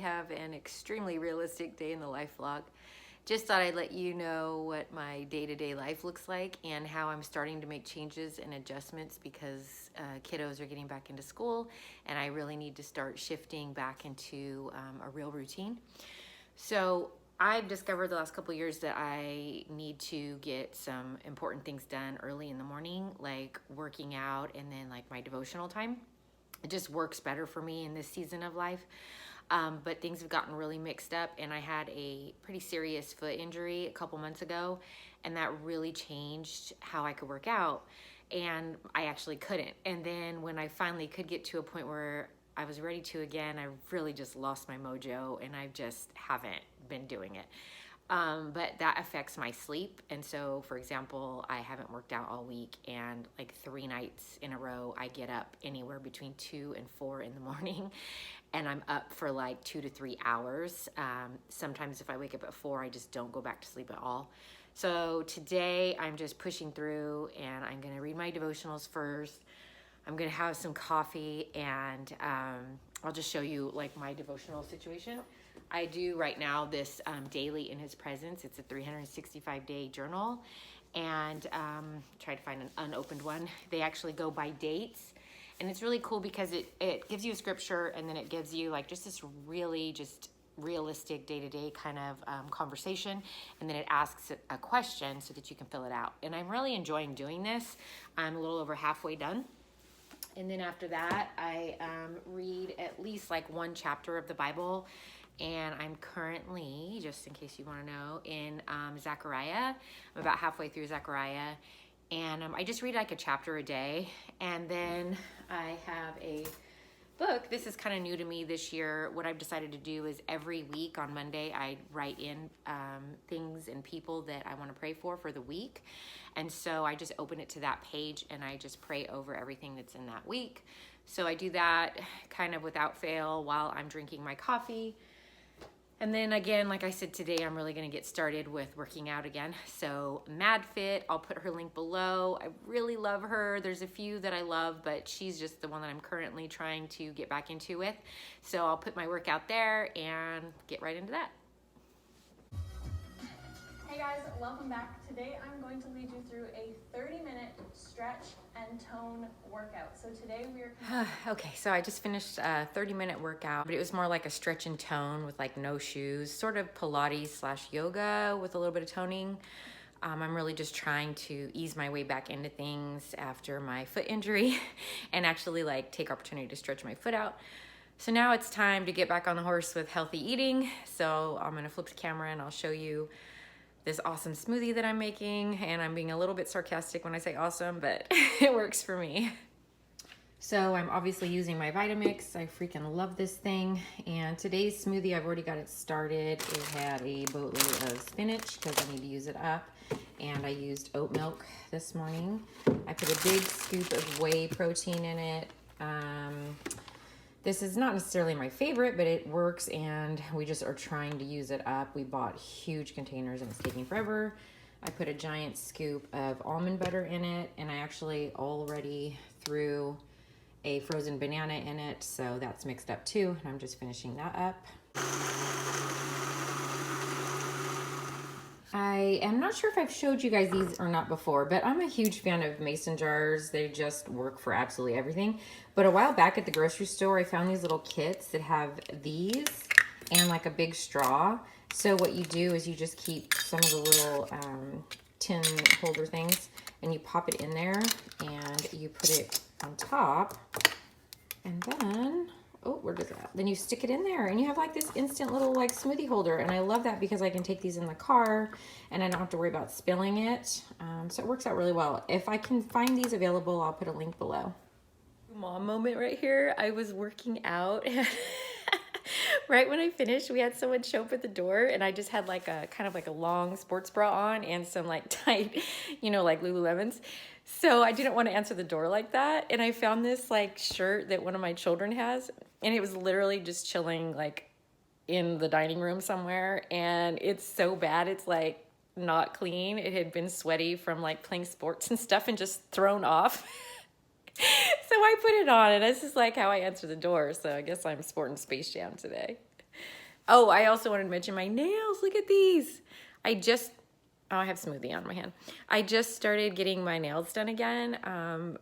have an extremely realistic day in the life vlog. Just thought I'd let you know what my day-to-day life looks like and how I'm starting to make changes and adjustments because kiddos are getting back into school and I really need to start shifting back into a real routine. So I've discovered the last couple of years that I need to get some important things done early in the morning, like working out and then like my devotional time. It just works better for me in this season of life. But things have gotten really mixed up and I had a pretty serious foot injury a couple months ago and that really changed how I could work out, and I actually couldn't. And then when I finally could get to a point where I was ready to again, I really just lost my mojo and I just haven't been doing it. But that affects my sleep. And so, for example, I haven't worked out all week and like 3 nights in a row, I get up anywhere between 2 and 4 in the morning and I'm up for like 2 to 3 hours. Sometimes if I wake up at 4, I just don't go back to sleep at all. So today I'm just pushing through and I'm gonna read my devotionals first. I'm gonna have some coffee and I'll just show you like my devotional situation. I do right now this daily in his presence. It's a 365-day journal, and try to find an unopened one. They actually go by dates, and it's really cool because it gives you a scripture and then it gives you like just this really just realistic day-to-day kind of conversation, and then it asks a question so that you can fill it out. And I'm really enjoying doing this. I'm a little over halfway done. And then after that, I read at least like 1 chapter of the Bible. And I'm currently, just in case you want to know, in Zechariah. I'm about halfway through Zechariah. And I just read like a chapter a day. And then I have a book. This is kind of new to me this year. What I've decided to do is every week on Monday, I write in things and people that I want to pray for the week. And so I just open it to that page and I just pray over everything that's in that week. So I do that kind of without fail while I'm drinking my coffee. And then again, like I said, today I'm really gonna get started with working out again. So Madfit, I'll put her link below. I really love her. There's a few that I love, but she's just the one that I'm currently trying to get back into with. So I'll put my workout there and get right into that. Hey guys, welcome back. Today I'm going to lead you through a 30-minute stretch and tone workout. So today we're okay, so I just finished a 30-minute workout, but it was more like a stretch and tone with like no shoes, sort of Pilates / yoga with a little bit of toning. I'm really just trying to ease my way back into things after my foot injury and actually like take opportunity to stretch my foot out. So now it's time to get back on the horse with healthy eating. So I'm gonna flip the camera and I'll show you this awesome smoothie that I'm making, and I'm being a little bit sarcastic when I say awesome, but it works for me. So I'm obviously using my Vitamix. I freaking love this thing. And today's smoothie, I've already got it started. It had a boatload of spinach because I need to use it up. And I used oat milk this morning. I put a big scoop of whey protein in it. This is not necessarily my favorite, but it works and we just are trying to use it up. We bought huge containers and it's taking forever. I put a giant scoop of almond butter in it, and I actually already threw a frozen banana in it, so that's mixed up too, and I'm just finishing that up. I am not sure if I've showed you guys these or not before, but I'm a huge fan of mason jars. They just work for absolutely everything. But a while back at the grocery store, I found these little kits that have these and like a big straw. So what you do is you just keep some of the little tin holder things and you pop it in there and you put it on top, and then oh, where does that? Then you stick it in there and you have like this instant little like smoothie holder. And I love that because I can take these in the car and I don't have to worry about spilling it. So it works out really well. If I can find these available, I'll put a link below. Mom moment right here. I was working out. Right when I finished, we had someone show up at the door and I just had like a kind of like a long sports bra on and some like tight, you know, like Lululemons. So I didn't want to answer the door like that. And I found this like shirt that one of my children has, and it was literally just chilling like in the dining room somewhere. And it's so bad. It's like not clean. It had been sweaty from like playing sports and stuff and just thrown off. So I put it on, and this is like how I answer the door. So I guess I'm sporting Space Jam today. Oh, I also wanted to mention my nails. Look at these. Oh, I have smoothie on my hand. I just started getting my nails done again.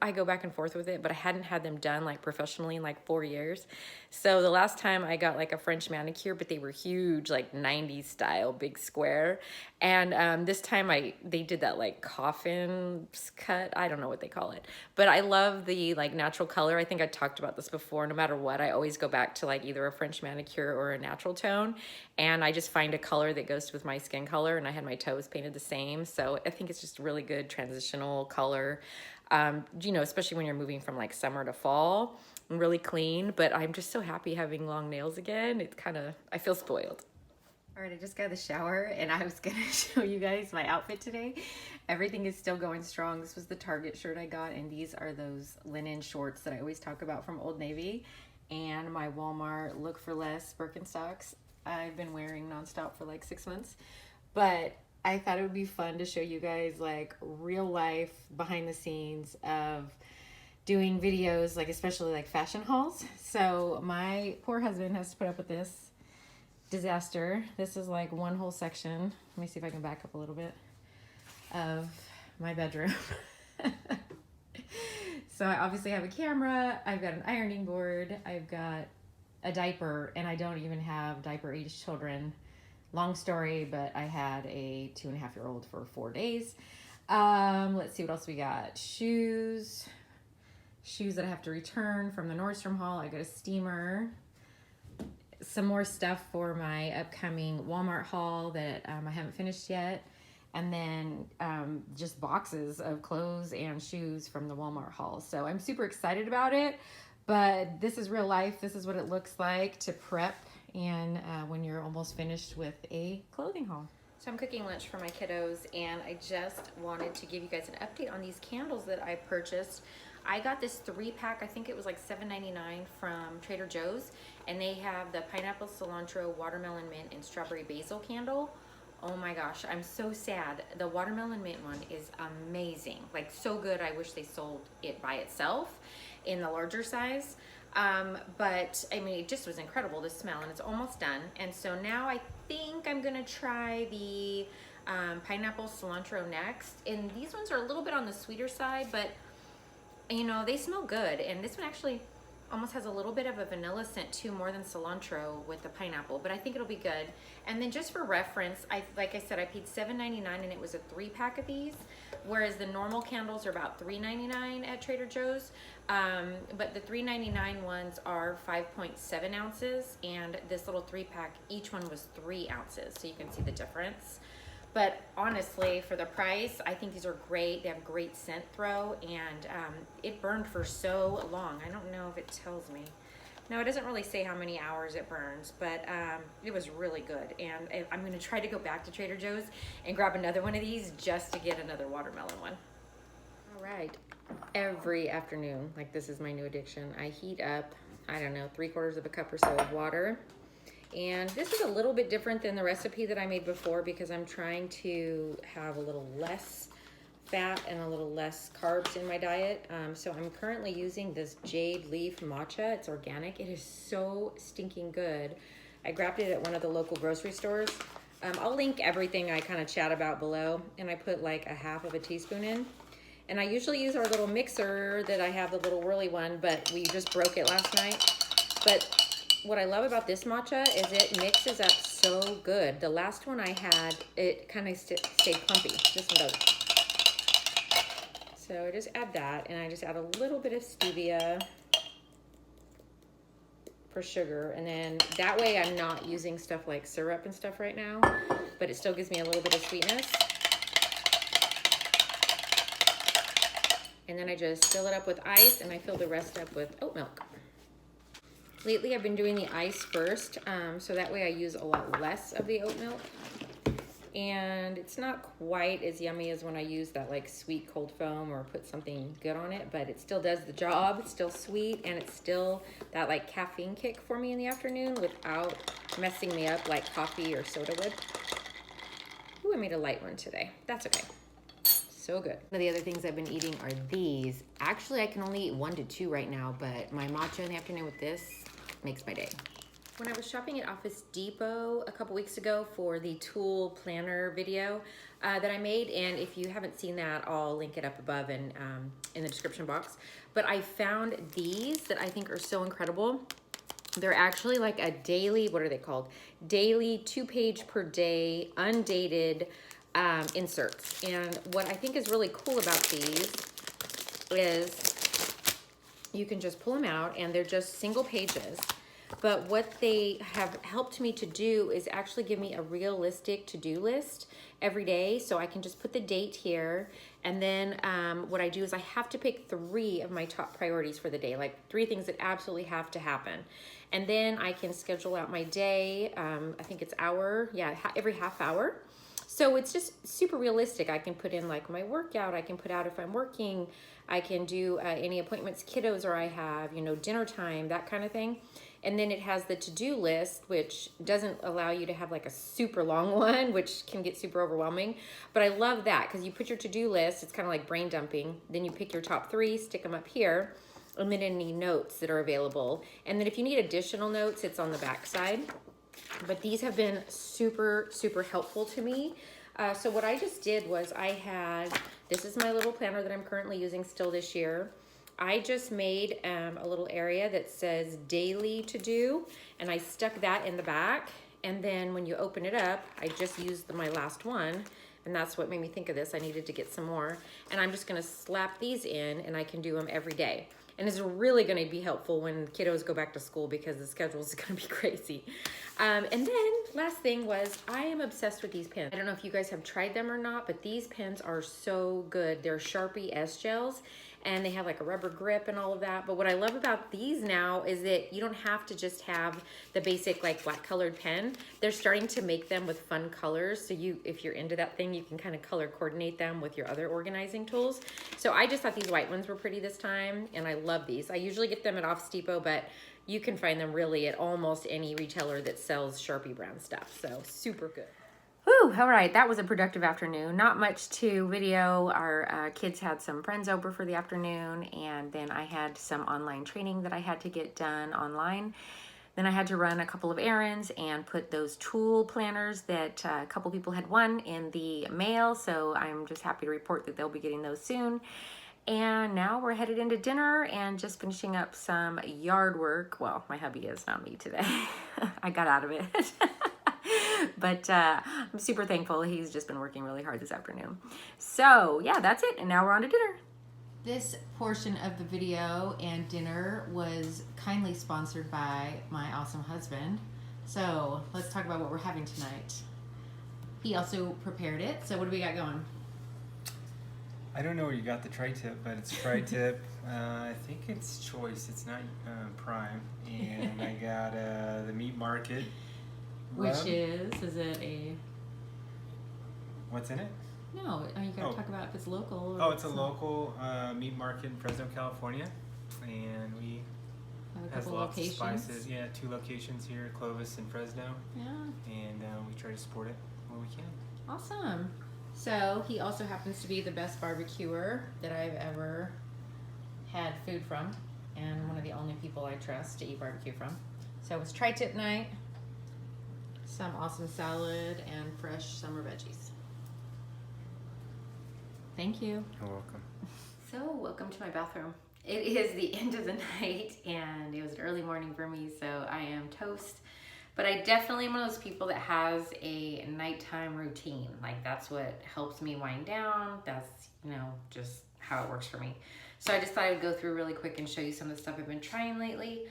I go back and forth with it, but I hadn't had them done like professionally in like 4 years. So the last time I got like a French manicure, but they were huge, like 90s style, big square. And this time they did that like coffin cut. I don't know what they call it, but I love the like natural color. I think I talked about this before. No matter what, I always go back to like either a French manicure or a natural tone. And I just find a color that goes with my skin color, and I had my toes painted the same. So I think it's just really good transitional color, you know, especially when you're moving from like summer to fall, and really clean. But I'm just so happy having long nails again. It's kind of, I feel spoiled. All right, I just got out of the shower and I was gonna show you guys my outfit today. Everything is still going strong. This was the Target shirt I got, and these are those linen shorts that I always talk about from Old Navy, and my Walmart Look for Less Birkenstocks. I've been wearing nonstop for like 6 months, but I thought it would be fun to show you guys like real life behind the scenes of doing videos, like especially like fashion hauls. So my poor husband has to put up with this disaster. This is like one whole section. Let me see if I can back up a little bit of my bedroom. So I obviously have a camera, I've got an ironing board, I've got a diaper, and I don't even have diaper age children. Long story, but I had a 2.5-year-old for 4 days. Let's see what else we got. Shoes that I have to return from the Nordstrom haul. I got a steamer. Some more stuff for my upcoming Walmart haul that I haven't finished yet. And then just boxes of clothes and shoes from the Walmart haul. So I'm super excited about it, but this is real life. This is what it looks like to prep and when you're almost finished with a clothing haul. So I'm cooking lunch for my kiddos, and I just wanted to give you guys an update on these candles that I purchased. I got this 3-pack, I think it was like $7.99 from Trader Joe's, and they have the pineapple, cilantro, watermelon mint, and strawberry basil candle. Oh my gosh, I'm so sad. The watermelon mint one is amazing, like so good. I wish they sold it by itself in the larger size. But I mean, it just was incredible to smell, and it's almost done. And so now I think I'm gonna try the pineapple cilantro next. And these ones are a little bit on the sweeter side, but you know, they smell good. And this one actually almost has a little bit of a vanilla scent too, more than cilantro with the pineapple, but I think it'll be good. And then just for reference, like I said, I paid $7.99 and it was a 3-pack of these, whereas the normal candles are about $3.99 at Trader Joe's. But the $3.99 ones are 5.7 ounces, and this little 3-pack, each one was 3 ounces, so you can see the difference. But honestly, for the price, I think these are great. They have great scent throw, and it burned for so long. I don't know if it tells me. No, it doesn't really say how many hours it burns, but it was really good. And I'm gonna try to go back to Trader Joe's and grab another one of these just to get another watermelon one. All right, every afternoon, like this is my new addiction, I heat up, I don't know, 3/4 cup or so of water. And this is a little bit different than the recipe that I made before because I'm trying to have a little less fat and a little less carbs in my diet. So I'm currently using this Jade leaf matcha. It's organic. It is so stinking good. I grabbed it at one of the local grocery stores. I'll link everything I kind of chat about below, and I put like 1/2 teaspoon in. And I usually use our little mixer that I have, the little whirly one, but we just broke it last night. But what I love about this matcha is it mixes up so good. The last one I had, it kind of stayed clumpy. This one doesn't. So I just add that, and I just add a little bit of stevia for sugar, and then that way I'm not using stuff like syrup and stuff right now, but it still gives me a little bit of sweetness. And then I just fill it up with ice, and I fill the rest up with oat milk. Lately, I've been doing the ice first, so that way I use a lot less of the oat milk. And it's not quite as yummy as when I use that like sweet cold foam or put something good on it, but it still does the job. It's still sweet, and it's still that like caffeine kick for me in the afternoon without messing me up like coffee or soda would. Ooh, I made a light one today. That's okay. So good. One of the other things I've been eating are these. Actually, I can only eat 1 to 2 right now, but my matcha in the afternoon with this makes my day. When I was shopping at Office Depot a couple weeks ago for the Tool Planner video that I made, and if you haven't seen that, I'll link it up above and in the description box. But I found these that I think are so incredible. They're actually like a daily, what are they called? Daily 2-page per day, undated inserts. And what I think is really cool about these is you can just pull them out and they're just single pages. But what they have helped me to do is actually give me a realistic to-do list every day. So I can just put the date here. And then what I do is I have to pick 3 of my top priorities for the day, like 3 things that absolutely have to happen. And then I can schedule out my day. I think it's every half hour. So it's just super realistic. I can put in like my workout. I can put out if I'm working. I can do any appointments kiddos or I have, you know, dinner time, that kind of thing. And then it has the to-do list, which doesn't allow you to have like a super long one, which can get super overwhelming. But I love that because you put your to-do list, it's kind of like brain dumping. Then you pick your top 3, stick them up here, and then any notes that are available. And then if you need additional notes, it's on the back side. But these have been super, super helpful to me. So what I just did was this is my little planner that I'm currently using still this year. I just made a little area that says daily to do, and I stuck that in the back. And then when you open it up, I just used my last one, and that's what made me think of this. I needed to get some more. And I'm just gonna slap these in, and I can do them every day. And it's really gonna be helpful when kiddos go back to school because the schedule is gonna be crazy. And then last thing was, I am obsessed with these pens. I don't know if you guys have tried them or not, but these pens are so good. They're Sharpie S gels, and they have like a rubber grip and all of that. But what I love about these now is that you don't have to just have the basic like black colored pen. They're starting to make them with fun colors. So if you're into that thing, you can kind of color coordinate them with your other organizing tools. So I just thought these white ones were pretty this time, and I love these. I usually get them at Office Depot, but you can find them really at almost any retailer that sells Sharpie brand stuff. So super good. Whew, all right, that was a productive afternoon. Not much to video. Our kids had some friends over for the afternoon, and then I had some online training that I had to get done online. Then I had to run a couple of errands and put those tool planners that a couple people had won in the mail, so I'm just happy to report that they'll be getting those soon. And now we're headed into dinner and just finishing up some yard work. Well, my hubby is, not me today. I got out of it. But I'm super thankful. He's just been working really hard this afternoon. So yeah, that's it. And now we're on to dinner. This portion of the video and dinner was kindly sponsored by my awesome husband. So let's talk about what we're having tonight. He also prepared it. So what do we got going? I don't know where you got the tri-tip, but it's tri-tip. I think it's choice. It's not prime. And I got the meat market. Which is it a... What's in it? No, you gotta talk about if it's local. Or it's a local meat market in Fresno, California. And we have a has couple lots locations. of spices. Yeah, 2 locations here, Clovis and Fresno. Yeah. And we try to support it where we can. Awesome. So he also happens to be the best barbecuer that I've ever had food from, and one of the only people I trust to eat barbecue from. So it was tri-tip night, some awesome salad, and fresh summer veggies. Thank you. You're welcome. So welcome to my bathroom. It is the end of the night, and it was an early morning for me, so I am toast. But I definitely am one of those people that has a nighttime routine. Like, that's what helps me wind down. That's, you know, just how it works for me. So I just thought I would go through really quick and show you some of the stuff I've been trying lately.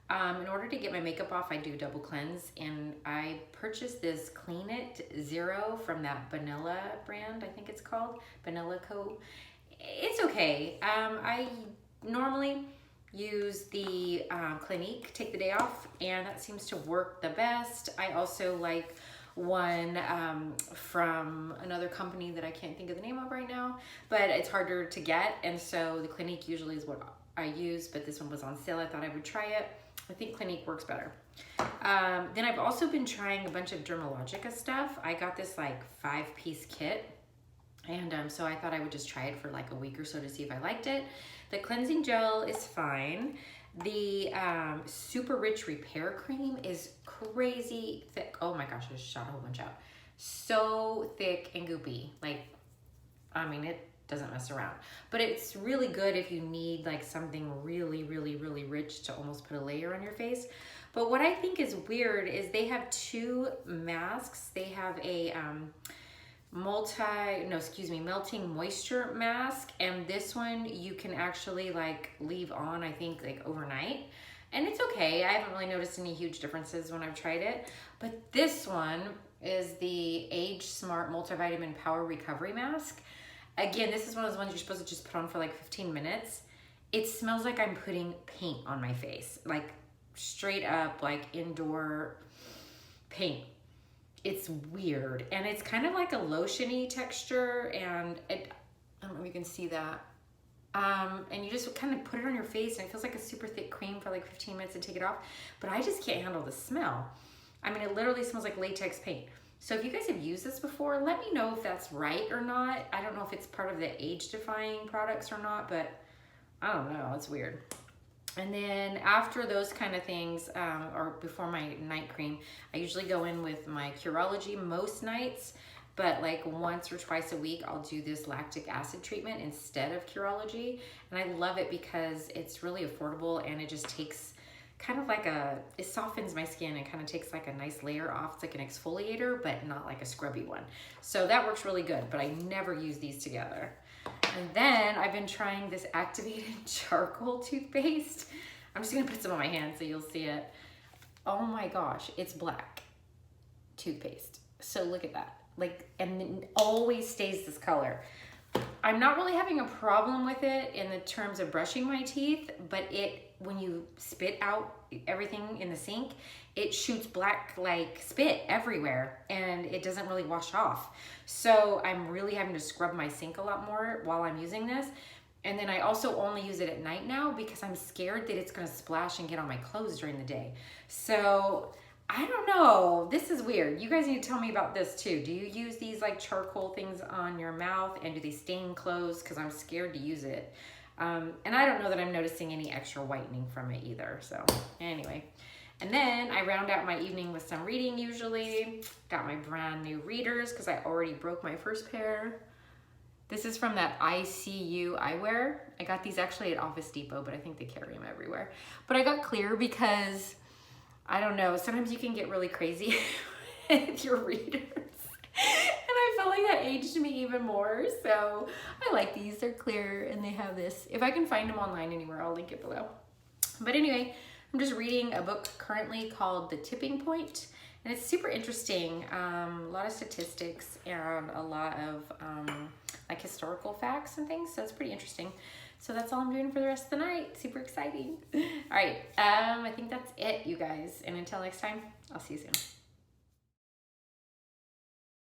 In order to get my makeup off, I do double cleanse, and I purchased this Clean It Zero from that Banilla brand, I think it's called, Banilla Co. It's okay. I normally use the Clinique Take the Day Off, and that seems to work the best. I also like one from another company that I can't think of the name of right now, but it's harder to get, and so the Clinique usually is what I use, but this one was on sale. I thought I would try it. I think Clinique works better. Then I've also been trying a bunch of Dermalogica stuff. I got this like 5-piece kit, and so I thought I would just try it for like a week or so to see if I liked it. The cleansing gel is fine. The Super Rich Repair Cream is crazy thick. Oh my gosh, I just shot a whole bunch out. So thick and goopy. Like, I mean, it doesn't mess around. But it's really good if you need like something really, really, really rich to almost put a layer on your face. But what I think is weird is they have two masks. They have a melting moisture mask, and this one you can actually like leave on, I think, like overnight, and it's okay. I haven't really noticed any huge differences when I've tried it. But this one is the Age Smart Multivitamin Power Recovery Mask. Again, this is one of those ones you're supposed to just put on for like 15 minutes. It smells like I'm putting paint on my face, like straight up like indoor paint. It's weird, and it's kind of like a lotiony texture, and I don't know if you can see that. And you just kind of put it on your face, and it feels like a super thick cream for like 15 minutes and take it off. But I just can't handle the smell. I mean, it literally smells like latex paint. So if you guys have used this before, let me know if that's right or not. I don't know if it's part of the age-defying products or not, but I don't know. It's weird. And then after those kind of things, or before my night cream, I usually go in with my CUROLOGY most nights, but like once or twice a week, I'll do this lactic acid treatment instead of CUROLOGY. And I love it because it's really affordable, and it just takes kind of like it softens my skin and kind of takes like a nice layer off. It's like an exfoliator, but not like a scrubby one. So that works really good, but I never use these together. And then I've been trying this activated charcoal toothpaste. I'm just gonna put some on my hand so you'll see it. Oh my gosh, it's black toothpaste. So look at that. Like, and it always stays this color. I'm not really having a problem with it in the terms of brushing my teeth, but when you spit out everything in the sink, it shoots black like spit everywhere, and it doesn't really wash off. So I'm really having to scrub my sink a lot more while I'm using this. And then I also only use it at night now because I'm scared that it's gonna splash and get on my clothes during the day. So I don't know, this is weird. You guys need to tell me about this too. Do you use these like charcoal things on your mouth, and do they stain clothes? Because I'm scared to use it. And I don't know that I'm noticing any extra whitening from it either. So anyway, and then I round out my evening with some reading usually. Got my brand new readers because I already broke my first pair. This is from that ICU eyewear. I got these actually at Office Depot, but I think they carry them everywhere. But I got clear because, I don't know, sometimes you can get really crazy with your readers. And I felt like that aged me even more. So I like these. They're clear, and they have this. If I can find them online anywhere, I'll link it below. But anyway, I'm just reading a book currently called The Tipping Point. And it's super interesting. A lot of statistics and a lot of like historical facts and things. So it's pretty interesting. So that's all I'm doing for the rest of the night. Super exciting. All right. I think that's it, you guys. And until next time, I'll see you soon.